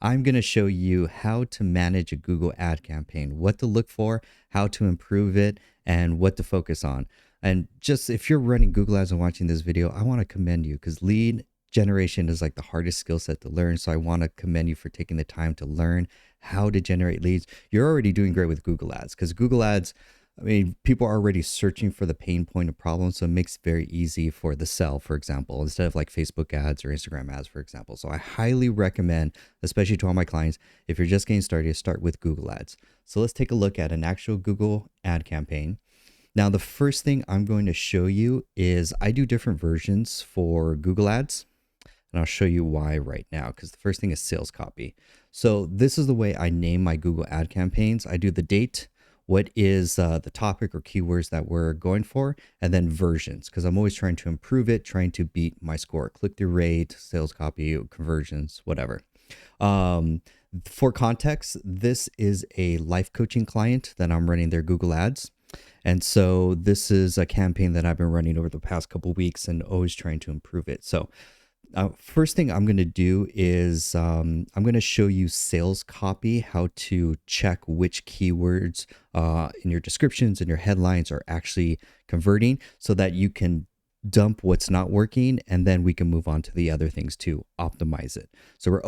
I'm going to show you how to manage a Google ad campaign, what to look for, how to improve it, and what to focus on. And just if you're running Google Ads and watching this video, I want to commend you because lead generation is like the hardest skill set to learn. So I want to commend you for taking the time to learn how to generate leads. You're already doing great with Google Ads because Google Ads, I mean, people are already searching for the pain point of problems. So it makes it very easy for the sell, for example, instead of like Facebook ads or Instagram ads, for example. So I highly recommend, especially to all my clients, if you're just getting started, start with Google Ads. So let's take a look at an actual Google ad campaign. Now, the first thing I'm going to show you is I do different versions for Google Ads. And I'll show you why right now, because the first thing is sales copy. So this is the way I name my Google ad campaigns. I do the date, what is the topic or keywords that we're going for, and then versions, because I'm always trying to improve it, trying to beat my score, click-through rate, sales copy, conversions, whatever. For context, this is a life coaching client that I'm running their Google Ads. And so this is a campaign that I've been running over the past couple of weeks and always trying to improve it. So first thing I'm going to do is I'm going to show you sales copy, how to check which keywords in your descriptions and your headlines are actually converting so that you can dump what's not working, and then we can move on to the other things to optimize it. So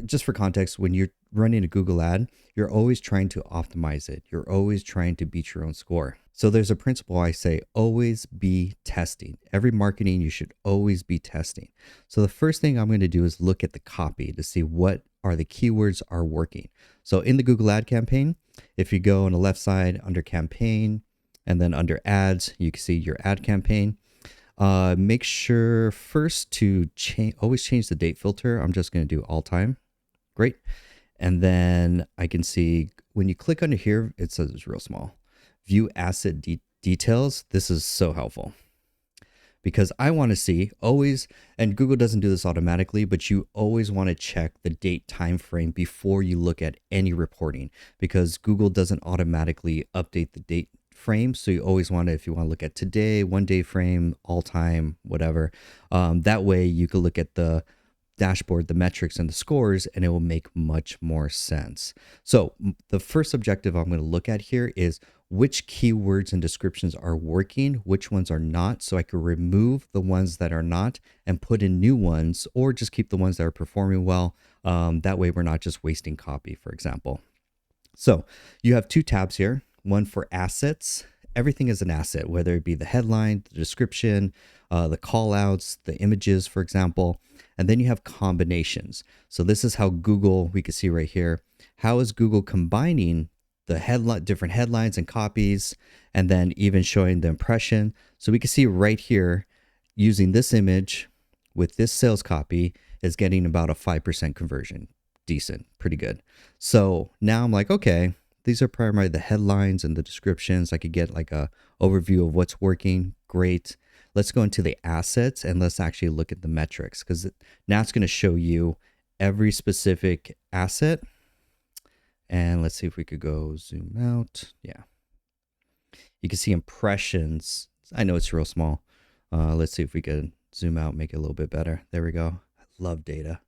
just for context, when you're running a Google ad, you're always trying to optimize it. You're always trying to beat your own score. So there's a principle I say, always be testing. Every marketing, you should always be testing. So the first thing I'm going to do is look at the copy to see what are the keywords are working. So in the Google ad campaign, if you go on the left side under campaign and then under ads, you can see your ad campaign. Make sure first to always change the date filter. I'm just going to do all time. Great. And then I can see when you click under here, it says it's real small. View asset details. This is so helpful because I want to see always, and Google doesn't do this automatically, but you always want to check the date time frame before you look at any reporting because Google doesn't automatically update the date frame. So you always want to, if you want to look at today, 1 day frame, all time, whatever, that way you can look at the dashboard, the metrics and the scores, and it will make much more sense. So the first objective I'm going to look at here is which keywords and descriptions are working, which ones are not, so I can remove the ones that are not and put in new ones, or just keep the ones that are performing well. That way we're not just wasting copy, for example. So you have two tabs here, one for assets. Everything is an asset, whether it be the headline, the description, the call outs, the images, for example. And then you have combinations. So this is how Google, we can see right here, how is Google combining the different headlines and copies, and then even showing the impression. So we can see right here, using this image with this sales copy is getting about a 5% conversion. Decent, pretty good. So now I'm like, okay, these are primarily the headlines and the descriptions. I could get like a overview of what's working. Great. Let's go into the assets and let's actually look at the metrics because now it's going to show you every specific asset. And let's see if we could go zoom out. Yeah. You can see impressions. I know it's real small. Let's see if we could zoom out, make it a little bit better. There we go. I love data.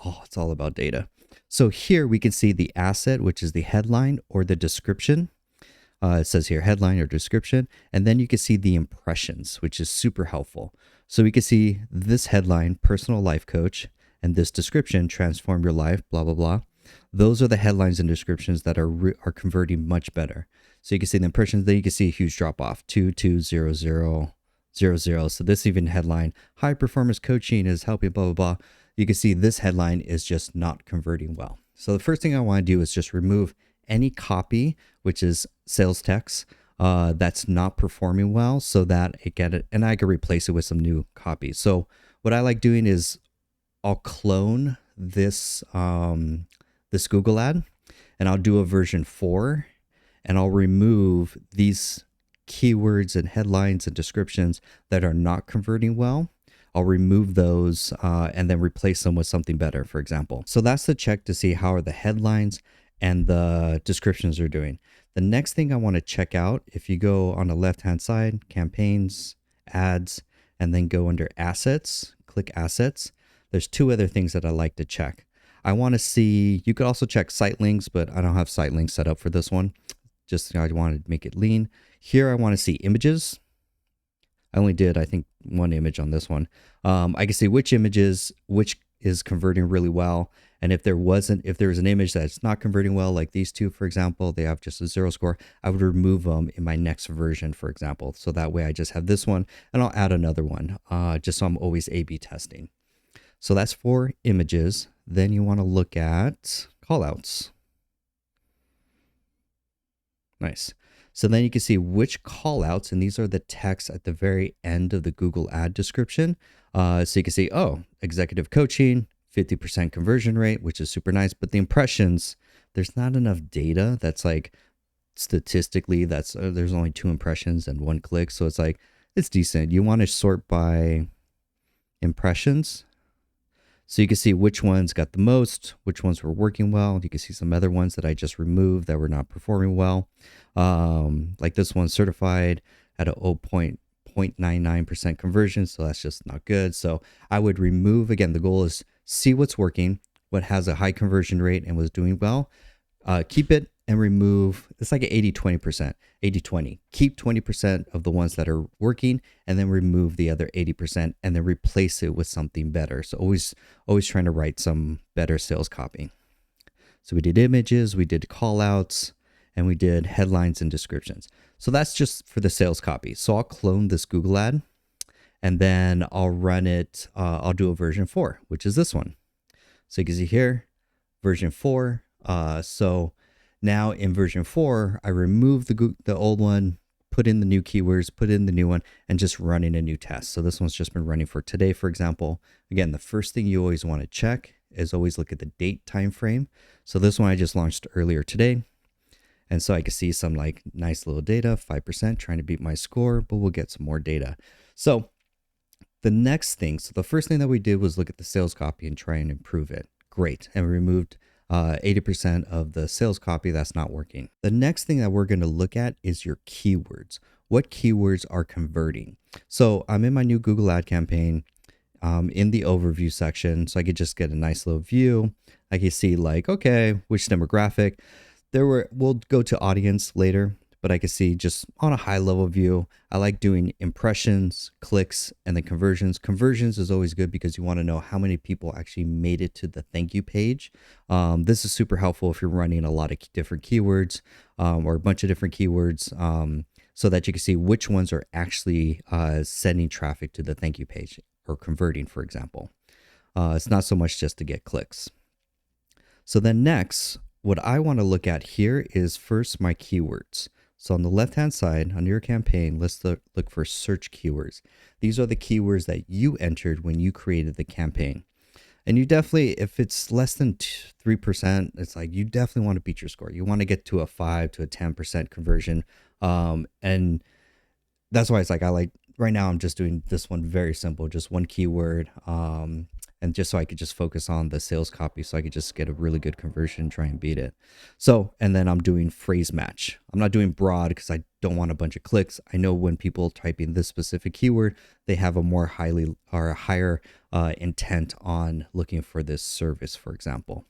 Oh, it's all about data. So here we can see the asset, which is the headline or the description. It says here headline or description. And then you can see the impressions, which is super helpful. So we can see this headline, personal life coach, and this description, transform your life, blah, blah, blah. Those are the headlines and descriptions that are converting much better. So you can see the impressions, then you can see a huge drop off, 220000. So this even headline, high performance coaching is helping, blah, blah, blah. You can see this headline is just not converting well. So the first thing I want to do is just remove any copy, which is sales text, that's not performing well so that it get it, and I can replace it with some new copy. So what I like doing is I'll clone this, this Google ad, and I'll do a version 4, and I'll remove these keywords and headlines and descriptions that are not converting well. I'll remove those and then replace them with something better, for example. So that's the check to see how are the headlines and the descriptions are doing. The next thing I want to check out, if you go on the left-hand side, campaigns, ads, and then go under assets, click assets. There's two other things that I like to check. I want to see, you could also check site links, but I don't have site links set up for this one. Just, I wanted to make it lean. Here, I want to see images. I only did, I think, one image on this one. I can see which images, which is converting really well. And if there's an image that's not converting well, like these two, for example, they have just a 0 score, I would remove them in my next version, for example. So that way I just have this one and I'll add another one, just so I'm always A/B testing. So that's for images. Then you want to look at callouts. Nice. So then you can see which callouts, and these are the texts at the very end of the Google ad description. So you can see, oh, executive coaching, 50% conversion rate, which is super nice. But the impressions, there's not enough data that's like statistically, there's only 2 impressions and 1 click. So it's like, it's decent. You want to sort by impressions. So you can see which ones got the most, which ones were working well. You can see some other ones that I just removed that were not performing well. Like this one, certified at a 0.99% conversion. So that's just not good. So I would remove, again, the goal is see what's working, what has a high conversion rate and was doing well. Keep it and remove, it's like an 80-20%, 80-20. Keep 20% of the ones that are working and then remove the other 80% and then replace it with something better. So always trying to write some better sales copy. So we did images, we did call outs, and we did headlines and descriptions. So that's just for the sales copy. So I'll clone this Google ad and then I'll run it. I'll do a version 4, which is this one. So you can see here, version 4. So now in version 4, I remove the old one, put in the new keywords, put in the new one, and just running a new test. So this one's just been running for today, for example. Again, the first thing you always want to check is always look at the date time frame. So this one I just launched earlier today. And so I can see some like nice little data, 5%, trying to beat my score, but we'll get some more data. So the next thing, so the first thing that we did was look at the sales copy and try and improve it. Great. And we removed 80% of the sales copy that's not working. The next thing that we're going to look at is your keywords. What keywords are converting? So I'm in my new Google ad campaign in the overview section. So I could just get a nice little view. I can see like, okay, which demographic. We'll go to audience later, but I can see just on a high level view, I like doing impressions, clicks, and then conversions. Conversions is always good because you want to know how many people actually made it to the thank you page. This is super helpful if you're running a lot of different keywords or a bunch of different keywords so that you can see which ones are actually sending traffic to the thank you page or converting, for example. It's not so much just to get clicks. So then next, what I want to look at here is first my keywords. So on the left-hand side, under your campaign, let's look for search keywords. These are the keywords that you entered when you created the campaign. And you definitely, if it's less than 3%, it's like you definitely want to beat your score. You want to get to a 5 to a 10% conversion. And that's why it's like, right now I'm just doing this one very simple, just one keyword. And just so I could just focus on the sales copy so I could just get a really good conversion, try and beat it. So, and then I'm doing phrase match. I'm not doing broad because I don't want a bunch of clicks. I know when people type in this specific keyword, they have a more higher intent on looking for this service, for example.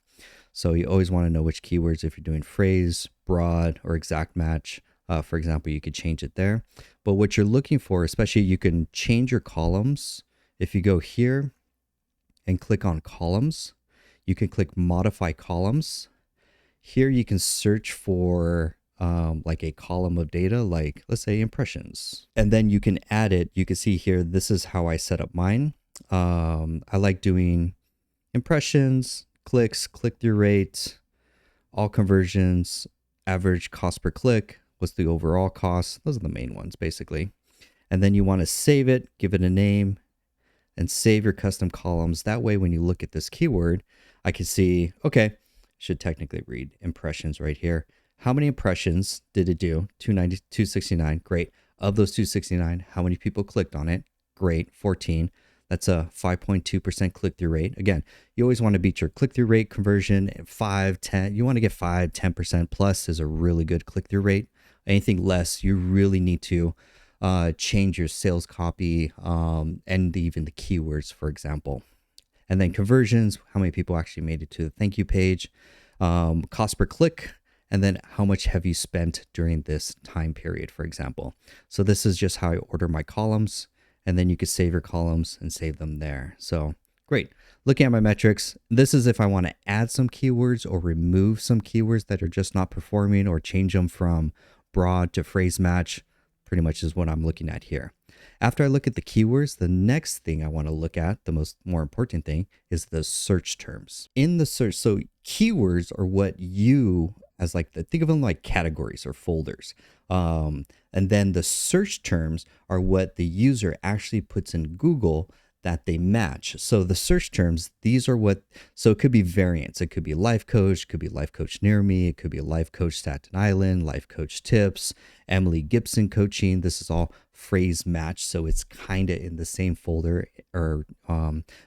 So you always want to know which keywords, if you're doing phrase, broad, or exact match, for example, you could change it there. But what you're looking for, especially you can change your columns. If you go here, and click on columns, you can click modify columns. Here you can search for like a column of data, like let's say impressions, and then you can add it. You can see here, this is how I set up mine. I like doing impressions, clicks, click-through rate, all conversions, average cost per click, what's the overall cost. Those are the main ones basically. And then you want to save it, give it a name, and save your custom columns. That way, when you look at this keyword, I can see, okay, should technically read impressions right here. How many impressions did it do? 269, great. Of those 269, how many people clicked on it? Great, 14. That's a 5.2% click-through rate. Again, you always want to beat your click-through rate conversion, 5, 10. You want to get 5, 10% plus is a really good click-through rate. Anything less, you really need to change your sales copy and even the keywords, for example. And then conversions, how many people actually made it to the thank you page, cost per click, and then how much have you spent during this time period, for example. So this is just how I order my columns, and then you could save your columns and save them there. So great. Looking at my metrics, this is if I want to add some keywords or remove some keywords that are just not performing, or change them from broad to phrase match, pretty much is what I'm looking at here. After I look at the keywords, the next thing I want to look at, the more important thing, is the search terms. In the search, so keywords are what you, as like think of them like categories or folders. And then the search terms are what the user actually puts in Google that they match. So the search terms, these are what, so it could be variants. It could be life coach, could be life coach near me. It could be life coach Staten Island, life coach tips, Emily Gibson coaching. This is all phrase match. So it's kind of in the same folder, or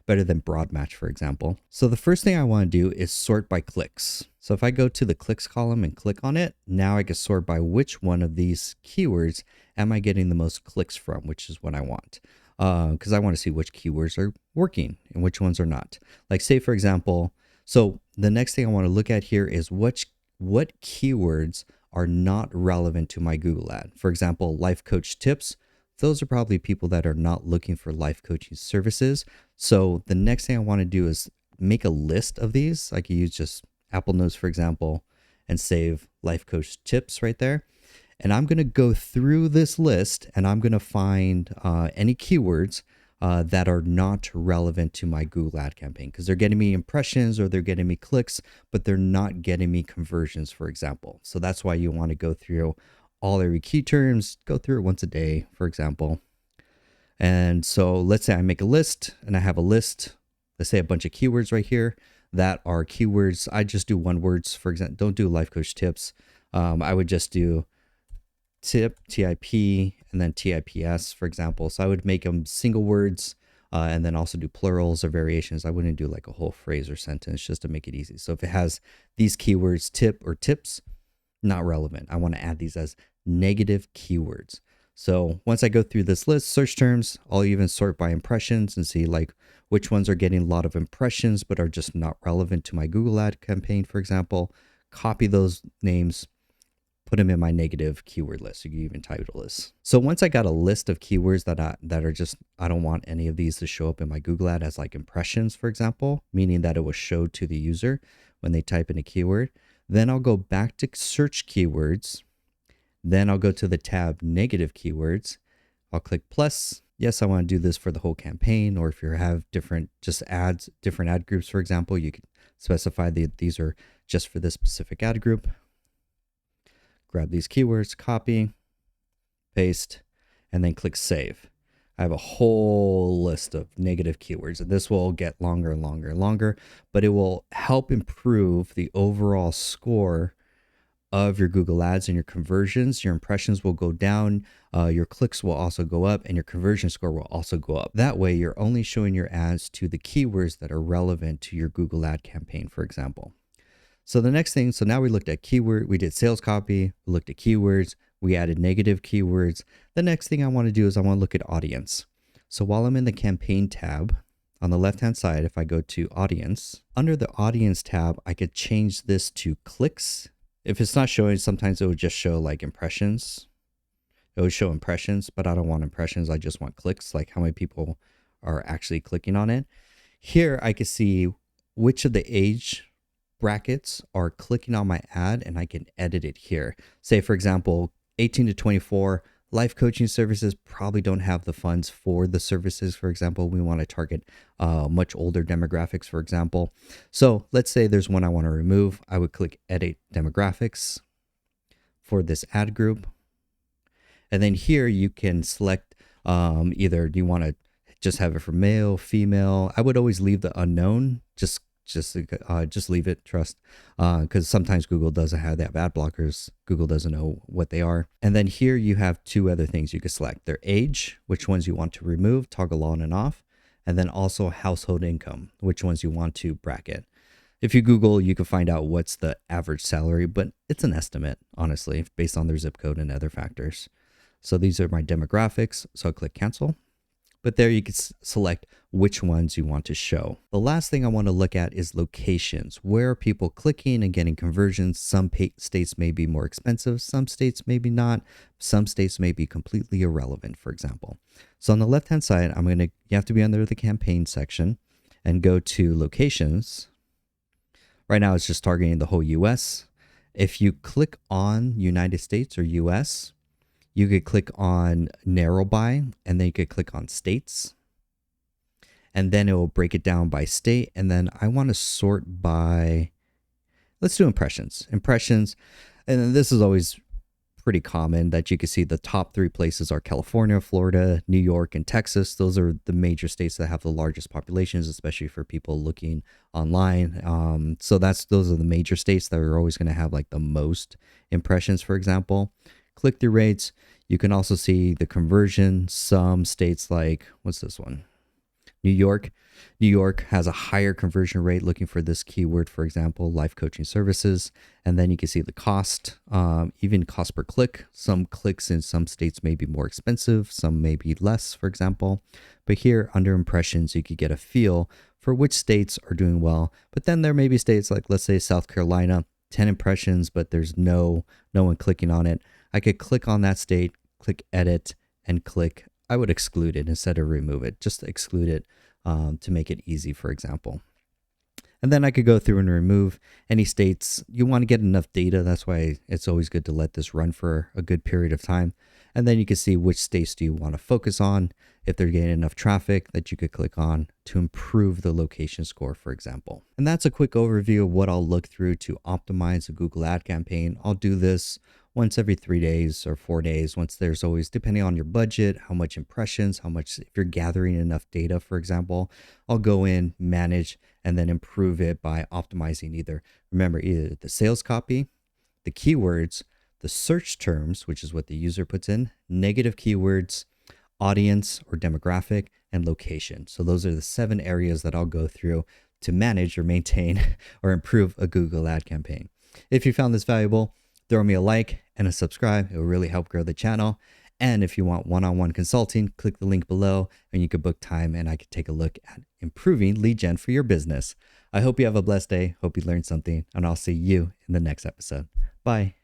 better than broad match, for example. So the first thing I want to do is sort by clicks. So if I go to the clicks column and click on it, now I can sort by which one of these keywords am I getting the most clicks from, which is what I want. Because I want to see which keywords are working and which ones are not. Like say, for example, so the next thing I want to look at here is what keywords are not relevant to my Google ad. For example, life coach tips. Those are probably people that are not looking for life coaching services. So the next thing I want to do is make a list of these. I could use just Apple Notes, for example, and save life coach tips right there. And I'm going to go through this list, and I'm going to find any keywords that are not relevant to my Google ad campaign, because they're getting me impressions or they're getting me clicks, but they're not getting me conversions, for example. So that's why you want to go through all every key terms, go through it once a day, for example. And so let's say I make a list, and I have a list, let's say a bunch of keywords right here that are keywords. I just do one words, for example. Don't do life coach tips. I would just do tip, TIP, and then TIPS, for example. So I would make them single words, and then also do plurals or variations. I wouldn't do like a whole phrase or sentence, just to make it easy. So if it has these keywords, tip or tips, not relevant. I want to add these as negative keywords. So once I go through this list, search terms, I'll even sort by impressions and see like which ones are getting a lot of impressions but are just not relevant to my Google ad campaign, for example. Copy those names, put them in my negative keyword list. You can even title this. So once I got a list of keywords that are just, I don't want any of these to show up in my Google ad as like impressions, for example, meaning that it was showed to the user when they type in a keyword. Then I'll go back to search keywords. Then I'll go to the tab negative keywords. I'll click plus. Yes, I want to do this for the whole campaign, or if you have different ad groups, for example, you can specify that these are just for this specific ad group. Grab these keywords, copy, paste, and then click save. I have a whole list of negative keywords, and this will get longer and longer and longer, but it will help improve the overall score of your Google ads and your conversions. Your impressions will go down, your clicks will also go up, and your conversion score will also go up. That way, you're only showing your ads to the keywords that are relevant to your Google ad campaign, for example. So the next thing, so now we looked at keyword, we did sales copy, we looked at keywords, we added negative keywords. The next thing I want to do is I want to look at audience. So while I'm in the campaign tab, on the left-hand side, if I go to audience, under the audience tab, I could change this to clicks. If it's not showing, sometimes it would just show like impressions. It would show impressions, but I don't want impressions. I just want clicks, like how many people are actually clicking on it. Here I can see which of the age brackets are clicking on my ad, and I can edit it here. Say, for example, 18 to 24, life coaching services probably don't have the funds for the services. For example, we want to target much older demographics, for example. So let's say there's one I want to remove. I would click edit demographics for this ad group. And then here you can select either do you want to just have it for male, female. I would always leave the unknown, just leave it, trust, because sometimes Google doesn't have that ad blockers. Google doesn't know what they are. And then here you have two other things you can select: their age, which ones you want to remove, toggle on and off, and then also household income, which ones you want to bracket. If you Google, you can find out what's the average salary, but it's an estimate, honestly, based on their zip code and other factors. So these are my demographics. So I'll click cancel. But there you can select which ones you want to show. The last thing I want to look at is locations. Where are people clicking and getting conversions? Some states may be more expensive, some states maybe not. Some states may be completely irrelevant, for example. So on the left-hand side, you have to be under the campaign section and go to locations. Right now it's just targeting the whole US. If you click on United States or US, you could click on narrow by, and then you could click on states. And then it will break it down by state. And then I want to sort by, let's do impressions. Impressions. And this is always pretty common that you can see the top 3 places are California, Florida, New York, and Texas. Those are the major states that have the largest populations, especially for people looking online. So those are the major states that are always going to have like the most impressions, for example. Click-through rates. You can also see the conversion. Some states like, what's this one? New York. New York has a higher conversion rate looking for this keyword, for example, life coaching services. And then you can see the cost, even cost per click. Some clicks in some states may be more expensive, some may be less, for example. But here under impressions, you could get a feel for which states are doing well. But then there may be states like, let's say South Carolina, 10 impressions, but there's no one clicking on it. I could click on that state, click edit, and click, I would exclude it instead of remove it, just exclude it to make it easy, for example. And then I could go through and remove any states. You want to get enough data. That's why it's always good to let this run for a good period of time. And then you can see which states do you want to focus on, if they're getting enough traffic that you could click on to improve the location score, for example. And that's a quick overview of what I'll look through to optimize a Google ad campaign. I'll do this once every 3 days or 4 days. Once there's always, depending on your budget, how much impressions, how much, if you're gathering enough data, for example, I'll go in, manage, and then improve it by optimizing remember, either the sales copy, the keywords, the search terms, which is what the user puts in, negative keywords, audience or demographic, and location. So those are the 7 areas that I'll go through to manage or maintain or improve a Google ad campaign. If you found this valuable, throw me a like and a subscribe. It will really help grow the channel. And if you want one-on-one consulting, click the link below and you can book time and I can take a look at improving lead gen for your business. I hope you have a blessed day. Hope you learned something, and I'll see you in the next episode. Bye.